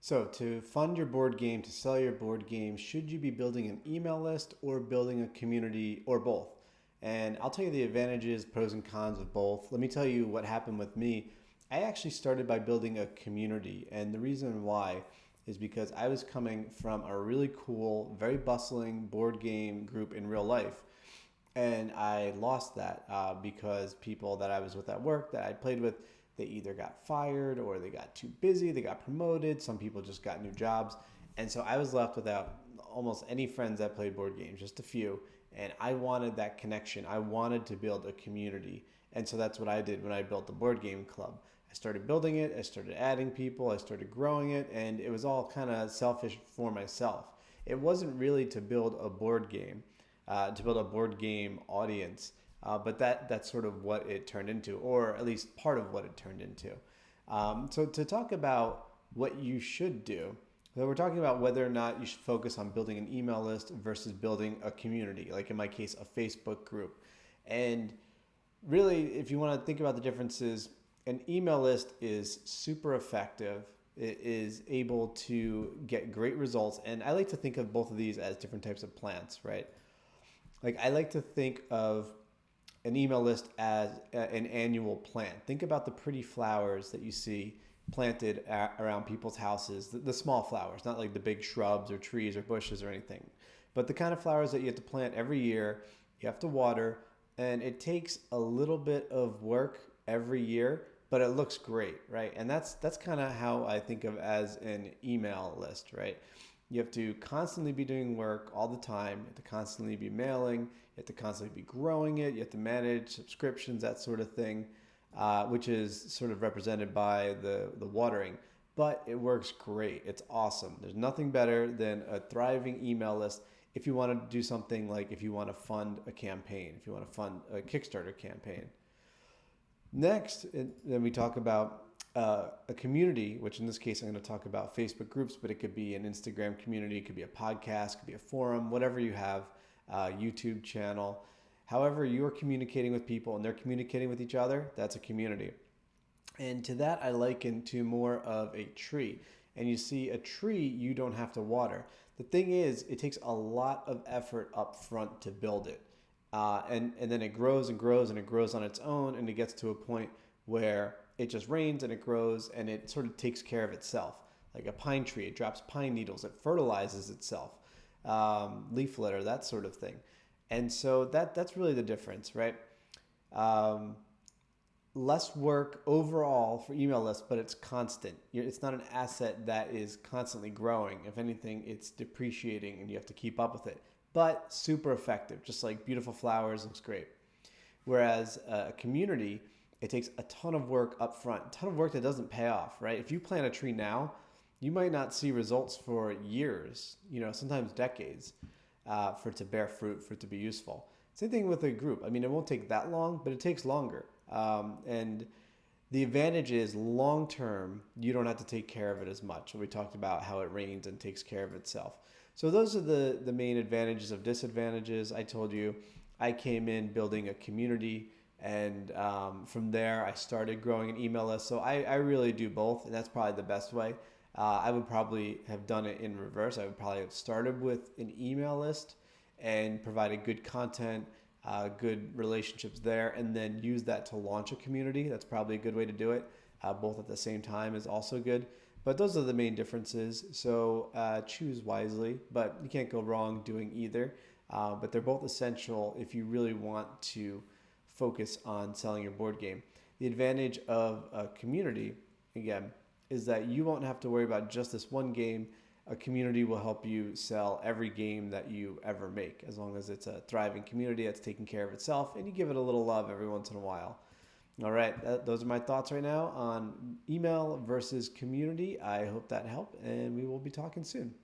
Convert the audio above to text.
So, to fund your board game, to sell your board game, should you be building an email list or building a community or both? And I'll tell you the advantages, pros, and cons of both. Let me tell you what happened with me. I actually started by building a community, and the reason why is because I was coming from a really cool, very bustling board game group in real life. And I lost that because people that I was with at work that I played with, they either got fired or they got too busy, they got promoted. Some people just got new jobs. And so I was left without almost any friends that played board games, just a few. And I wanted that connection. I wanted to build a community. And so that's what I did when I built the board game club. I started building it, I started adding people, I started growing it, and it was all kind of selfish for myself. It wasn't really to build a board game, to build a board game audience. But that's sort of what it turned into, or at least part of what it turned into. So to talk about what you should do, so we're talking about whether or not you should focus on building an email list versus building a community, like in my case, a Facebook group. And really, if you want to think about the differences, an email list is super effective. It is able to get great results. And I like to think of both of these as different types of plants, right? Like I like to think of an email list as an annual plant. Think about the pretty flowers that you see planted around people's houses, the small flowers, not like the big shrubs or trees or bushes or anything, but the kind of flowers that you have to plant every year, you have to water, and it takes a little bit of work every year, but it looks great, right? And that's kind of how I think of as an email list, right? You have to constantly be doing work all the time. You have to constantly be mailing. You have to constantly be growing it. You have to manage subscriptions, that sort of thing, which is sort of represented by the watering. But it works great. It's awesome. There's nothing better than a thriving email list if you want to do something like if you want to fund a campaign, if you want to fund a Kickstarter campaign. Next, then we talk about a community, which in this case I'm going to talk about Facebook groups, but it could be an Instagram community, it could be a podcast, it could be a forum, whatever you have, YouTube channel. However, you're communicating with people and they're communicating with each other, that's a community. And to that, I liken to more of a tree. And you see, a tree you don't have to water. The thing is, it takes a lot of effort up front to build it. And then it grows and grows and it grows on its own, and it gets to a point where it just rains and it grows and it sort of takes care of itself. Like a pine tree, it drops pine needles, it fertilizes itself, leaf litter, that sort of thing. And so that's really the difference, right? Less work overall for email lists, but it's constant. It's not an asset that is constantly growing. If anything, it's depreciating and you have to keep up with it. But super effective, just like beautiful flowers, looks great. Whereas a community, it takes a ton of work up front, a ton of work that doesn't pay off, right? If you plant a tree now, you might not see results for years, sometimes decades, for it to bear fruit, for it to be useful. Same thing with a group. I mean, it won't take that long, but it takes longer. And the advantage is long term, you don't have to take care of it as much. We talked about how it rains and takes care of itself. So those are the main advantages of disadvantages. I told you I came in building a community, and from there I started growing an email list. So I really do both, and that's probably the best way. I would probably have done it in reverse. I would probably have started with an email list and provided good content, good relationships there, and then use that to launch a community. That's probably a good way to do it. Both at the same time is also good. But those are the main differences. So choose wisely, but you can't go wrong doing either. But they're both essential if you really want to focus on selling your board game. The advantage of a community, again, is that you won't have to worry about just this one game. A community will help you sell every game that you ever make, as long as it's a thriving community that's taking care of itself and you give it a little love every once in a while. All right, those are my thoughts right now on email versus community. I hope that helped, and we will be talking soon.